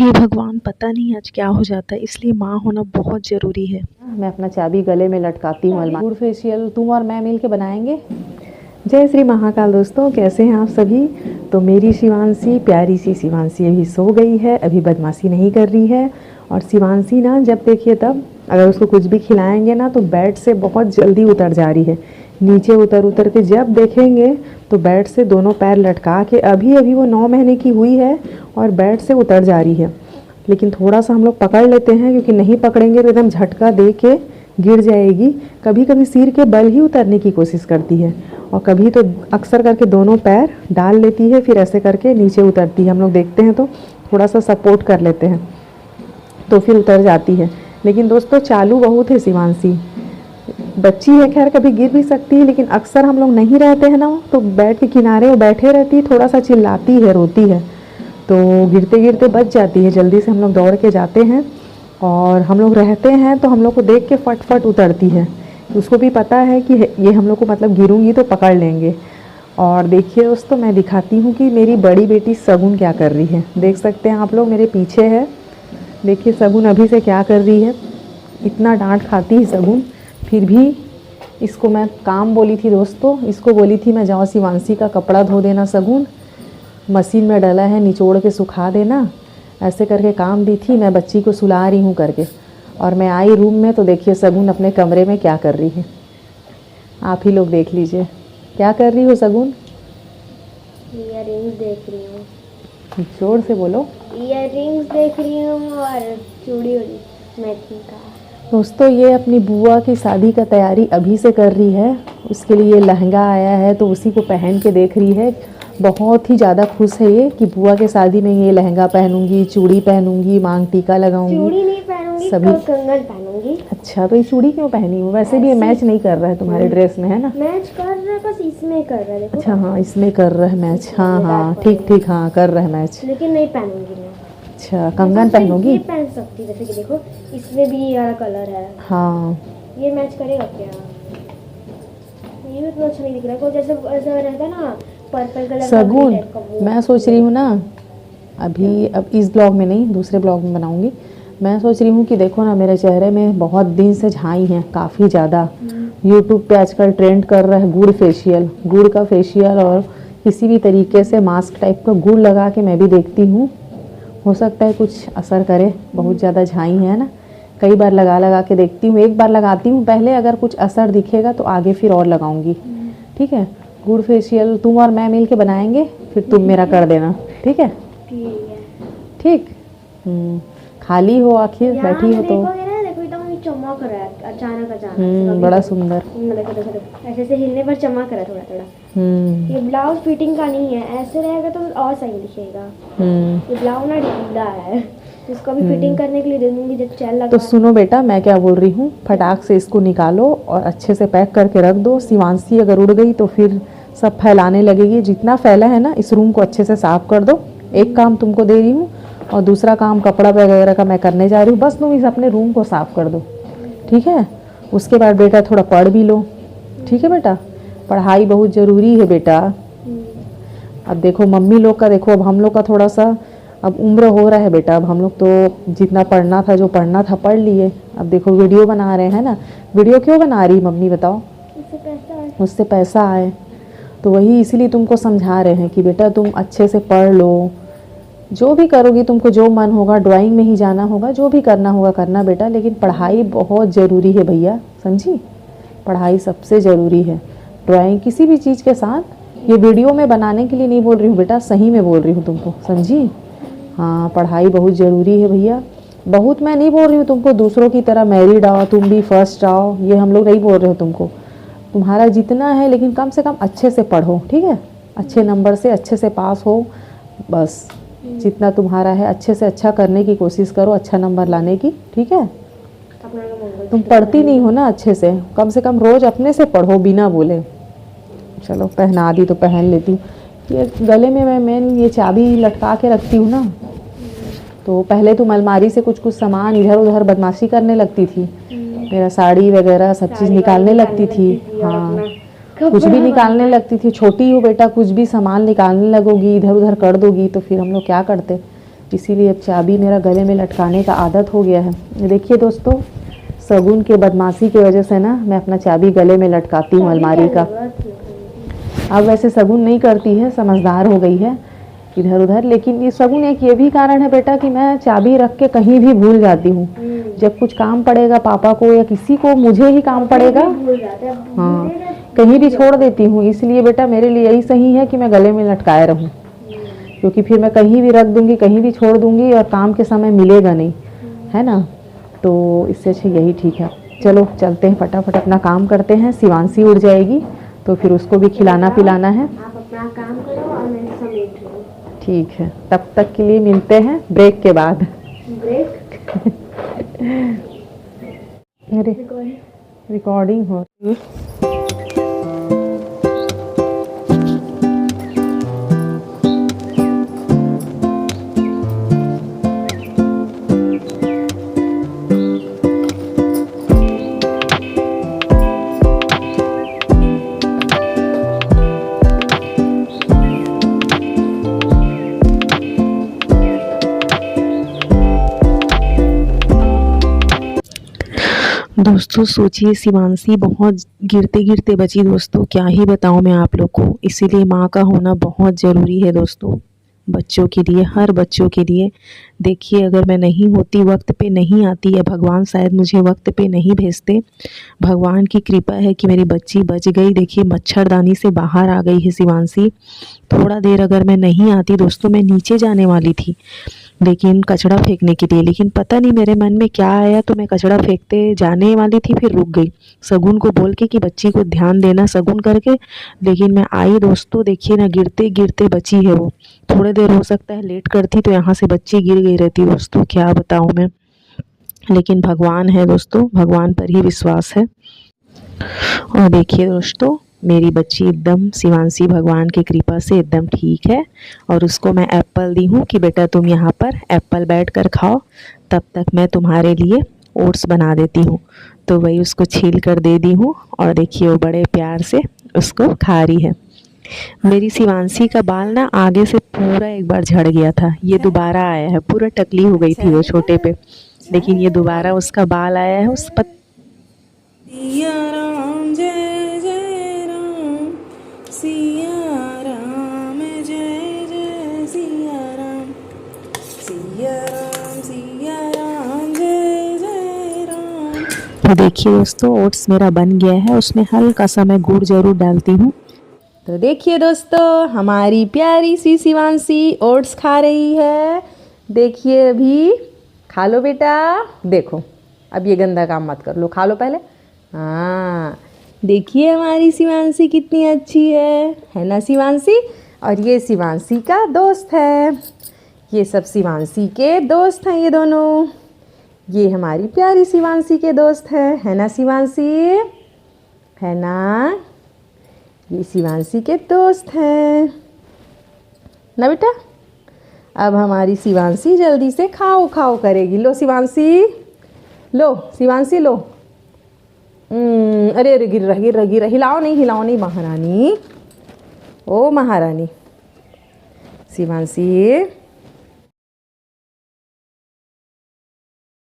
हे भगवान, पता नहीं आज क्या हो जाता है, इसलिए माँ होना बहुत ज़रूरी है। मैं अपना चाबी गले में लटकाती हूँ। गुड फेशियल तुम और मैं मिल के बनाएंगे। जय श्री महाकाल दोस्तों, कैसे हैं आप सभी। तो मेरी शिवांशी, प्यारी सी शिवांशी अभी सो गई है, अभी बदमाशी नहीं कर रही है। और शिवांशी ना जब देखिए तब अगर उसको कुछ भी खिलाएंगे ना तो बेड से बहुत जल्दी उतर जा रही है। नीचे उतर उतर के जब देखेंगे तो बेड से दोनों पैर लटका के अभी अभी वो 9 महीने की हुई है और बेड से उतर जा रही है। लेकिन थोड़ा सा हम लोग पकड़ लेते हैं, क्योंकि नहीं पकड़ेंगे तो एकदम झटका दे के गिर जाएगी। कभी कभी सिर के बल ही उतरने की कोशिश करती है और कभी तो अक्सर करके दोनों पैर डाल लेती है, फिर ऐसे करके नीचे उतरती है। हम लोग देखते हैं तो थोड़ा सा सपोर्ट कर लेते हैं तो फिर उतर जाती है। लेकिन दोस्तों चालू बहुत है शिवांशी, बच्ची है, खैर कभी गिर भी सकती है, लेकिन अक्सर हम लोग नहीं रहते हैं ना तो बेड के किनारे वो बैठे रहती है, थोड़ा सा चिल्लाती है, रोती है, तो गिरते गिरते बच जाती है। जल्दी से हम लोग दौड़ के जाते हैं और हम लोग रहते हैं तो हम लोग को देख के फट उतरती है। उसको भी पता है कि ये हम लोग को मतलब गिरूंगी तो पकड़ लेंगे। और देखिए दोस्तों, मैं दिखाती हूँ कि मेरी बड़ी बेटी सगुन क्या कर रही है। देख सकते हैं आप लोग, मेरे पीछे है। देखिए सगुन अभी से क्या कर रही है। इतना डांट खाती है सगुन, फिर भी इसको मैं काम बोली थी दोस्तों, इसको बोली थी मैं जाओ शिवांशी का कपड़ा धो देना सगुन, मशीन में डला है निचोड़ के सुखा देना, ऐसे करके काम दी थी। मैं बच्ची को सुला रही हूँ करके, और मैं आई रूम में तो देखिए सगुन अपने कमरे में क्या कर रही है। आप ही लोग देख लीजिए क्या कर रही हो सगुन। इयररिंग्स देख रही हूँ। जोर से बोलो। इयररिंग्स देख रही हूँ और चूड़ी मैचिंग का। दोस्तों ये अपनी बुआ की शादी का तैयारी अभी से कर रही है, उसके लिए लहंगा आया है तो उसी को पहन के देख रही है। बहुत ही ज़्यादा खुश है ये कि बुआ के शादी में ये लहंगा पहनूंगी, चूड़ी पहनूंगी, मांग टीका लगाऊंगी। चूड़ी नहीं पहनूंगी, सभी कंगन पहनूंगी। अच्छा, तो ये चूड़ी क्यों पहनी हूँ। वैसे भी ये मैच नहीं कर रहा है तुम्हारे ड्रेस में, है ना। मैच कर रहा है, बस इसमें कर रहा है। देखो। अच्छा हाँ, इसमें कर रहा है मैच। हाँ हाँ ठीक ठीक, हाँ कर रहा है मैच। लेकिन नहीं पहनूंगी मैं। अच्छा, कंगन पहनोगी। ये पहन सकती, जैसे कि देखो इसमें भी ये वाला कलर है। हाँ ये मैच करेगा क्या। ये भी तो अच्छा नहीं दिख रहा है, जैसे ऐसा रहता है ना पर्पल कलर सगुन, मैं सोच रही हूँ ना अभी, अब इस ब्लॉग में नहीं दूसरे ब्लॉग में बनाऊंगी। मैं सोच रही हूँ कि देखो ना मेरे चेहरे में बहुत दिन से झाई हैं काफ़ी ज़्यादा। यूट्यूब पे आजकल ट्रेंड कर रहा है गुड़ फेशियल, गुड़ का फेशियल, और किसी भी तरीके से मास्क टाइप का गुड़ लगा के मैं भी देखती हूँ, हो सकता है कुछ असर करे। बहुत ज़्यादा झाई है ना, कई बार लगा के देखती हूँ। एक बार लगाती हूँ पहले, अगर कुछ असर दिखेगा तो आगे फिर और लगाऊंगी। ठीक है, गुड़ फेशियल तुम और मैं मिल के बनाएंगे, फिर तुम मेरा कर देना। ठीक है ठीक। खाली हो आखिर, बैठी हो तो। देखो एकदम चमक रहा है अचानक बड़ा सुंदर। देखो देखो देखो, ऐसे ऐसे हिलने पर चमक रहा है थोड़ा थोड़ा। ये ब्लाउज फिटिंग का नहीं है, ऐसे रहेगा तो और सही दिखेगा। ये ब्लाउज ना ढीला है, इसको भी फिटिंग करने के लिए दे दूंगी जब चल लगा। तो सुनो बेटा, मैं क्या बोल रही हूँ, फटाक से इसको निकालो और अच्छे से पैक करके रख दो। शिवांशी अगर उड़ गई तो फिर सब फैलाने लगेगी। जितना फैला है ना, इस रूम को अच्छे से साफ कर दो। एक काम तुमको दे रही हूँ और दूसरा काम कपड़ा वगैरह का मैं करने जा रही हूँ। बस तुम इस अपने रूम को साफ कर दो, ठीक है। उसके बाद बेटा थोड़ा पढ़ भी लो, ठीक है बेटा। पढ़ाई बहुत ज़रूरी है बेटा। अब देखो मम्मी लोग का, देखो अब हम लोग का थोड़ा सा अब उम्र हो रहा है बेटा। अब हम लोग तो जितना पढ़ना था, जो पढ़ना था पढ़ लिए। अब देखो वीडियो बना रहे हैं ना। वीडियो क्यों बना रही मम्मी बताओ। उससे पैसा आए, तो वही इसीलिए तुमको समझा रहे हैं कि बेटा तुम अच्छे से पढ़ लो। जो भी करोगी, तुमको जो मन होगा, ड्राइंग में ही जाना होगा, जो भी करना होगा करना बेटा, लेकिन पढ़ाई बहुत ज़रूरी है भैया, समझी। पढ़ाई सबसे ज़रूरी है। ड्राइंग किसी भी चीज़ के साथ, ये वीडियो में बनाने के लिए नहीं बोल रही हूँ बेटा, सही में बोल रही हूँ तुमको, समझी। हाँ, पढ़ाई बहुत ज़रूरी है भैया। बहुत मैं नहीं बोल रही हूँ तुमको दूसरों की तरह मैरिड आओ, तुम भी फर्स्ट आओ, ये हम लोग नहीं बोल रहे हो तुमको। तुम्हारा जितना है, लेकिन कम से कम अच्छे से पढ़ो, ठीक है। अच्छे नंबर से अच्छे से पास हो, बस जितना तुम्हारा है अच्छे से अच्छा करने की कोशिश करो, अच्छा नंबर लाने की, ठीक है। तुम पढ़ती नहीं हो ना अच्छे से कम रोज़ अपने से पढ़ो बिना बोले। चलो पहना दी तो पहन लेती हूँ। ये गले में मैं मेन ये चाबी लटका के रखती हूँ ना, तो पहले तुम अलमारी से कुछ कुछ सामान इधर उधर बदमाशी करने लगती थी, मेरा साड़ी वगैरह सब चीज़ निकालने लगती थी। हाँ, कुछ भी निकालने लगती थी। छोटी हो बेटा, कुछ भी सामान निकालने लगोगी, इधर उधर कर दोगी तो फिर हम लोग क्या करते। इसीलिए अब चाबी मेरा गले में लटकाने का आदत हो गया है। देखिए दोस्तों, शगुन के बदमाशी की वजह से ना मैं अपना चाबी गले में लटकाती हूँ अलमारी का। अब वैसे शगुन नहीं करती है, समझदार हो गई है इधर उधर, लेकिन ये शगुन एक ये भी कारण है बेटा कि मैं चाबी रख के कहीं भी भूल जाती हूँ। जब कुछ काम पड़ेगा पापा को या किसी को, मुझे ही काम पड़ेगा, हाँ, कहीं भी छोड़ देती हूँ। इसलिए बेटा मेरे लिए यही सही है कि मैं गले में लटकाए रहूँ, क्योंकि फिर मैं कहीं भी रख दूँगी, कहीं भी छोड़ दूँगी और काम के समय मिलेगा नहीं, है ना। तो इससे अच्छा यही ठीक है। चलो चलते हैं, फटाफट अपना काम करते हैं। शिवांशी उड़ जाएगी तो फिर उसको भी खिलाना पिलाना है। आप अपना काम करो और मैं समेट लूँ। ठीक है, तब तक के लिए मिलते हैं ब्रेक के बाद। ब्रेक? अरे रिकॉर्डिंग हो रही है। दोस्तों सोचिए, शिवांशी बहुत गिरते गिरते बची दोस्तों, क्या ही बताऊं मैं आप लोग को। इसीलिए माँ का होना बहुत ज़रूरी है दोस्तों, बच्चों के लिए, हर बच्चों के लिए। देखिए अगर मैं नहीं होती, वक्त पे नहीं आती, या भगवान शायद मुझे वक्त पे नहीं भेजते, भगवान की कृपा है कि मेरी बच्ची बच गई। देखिए मच्छरदानी से बाहर आ गई है शिवांशी। थोड़ा देर अगर मैं नहीं आती दोस्तों, मैं नीचे जाने वाली थी लेकिन कचरा फेंकने के लिए, लेकिन पता नहीं मेरे मन में क्या आया, तो मैं कचरा फेंकते जाने वाली थी, फिर रुक गई शगुन को बोल के कि बच्ची को ध्यान देना शगुन करके। लेकिन मैं आई दोस्तों, देखिए ना गिरते गिरते बची है वो। थोड़ी देर हो सकता है लेट करती तो यहाँ से बच्ची गिर गई रहती दोस्तों, क्या बताऊँ मैं। लेकिन भगवान है दोस्तों, भगवान पर ही विश्वास है। और देखिए दोस्तों, मेरी बच्ची एकदम, शिवांशी भगवान की कृपा से एकदम ठीक है। और उसको मैं एप्पल दी हूँ कि बेटा तुम यहाँ पर एप्पल बैठ कर खाओ, तब तक मैं तुम्हारे लिए ओट्स बना देती हूँ। तो वही उसको छील कर दे दी हूँ और देखिए वो बड़े प्यार से उसको खा रही है। मेरी शिवांशी का बाल ना आगे से पूरा एक बार झड़ गया था, ये दोबारा आया है। पूरा टकली हो गई थी वो छोटे पे, लेकिन ये दोबारा उसका बाल आया है। उस पर सिया राम जय जय राम, सिया राम जय जय सिया राम, सिया राम जय जय राम। तो देखिए दोस्तों, ओट्स मेरा बन गया है, उसमें हल्का सा मैं गुड़ जरूर डालती हूँ। तो देखिए दोस्तों, हमारी प्यारी सी शिवांशी ओट्स खा रही है। देखिए अभी खा लो बेटा, देखो अब ये गंदा काम मत कर लो, खा लो पहले। हाँ देखिए हमारी शिवांशी कितनी अच्छी है ना शिवांशी। और ये शिवांशी का दोस्त है, ये सब शिवांशी के दोस्त हैं ये दोनों। ये हमारी प्यारी शिवांशी के दोस्त हैं, है ना शिवांशी, है ना। ये शिवांशी के दोस्त हैं ना बेटा। अब हमारी शिवांशी जल्दी से खाओ खाओ करेगी। लो शिवांशी, लो शिवांशी लो। अरे अरे गिर रहा, हिलाओ नहीं महारानी, ओ महारानी। शिवांशी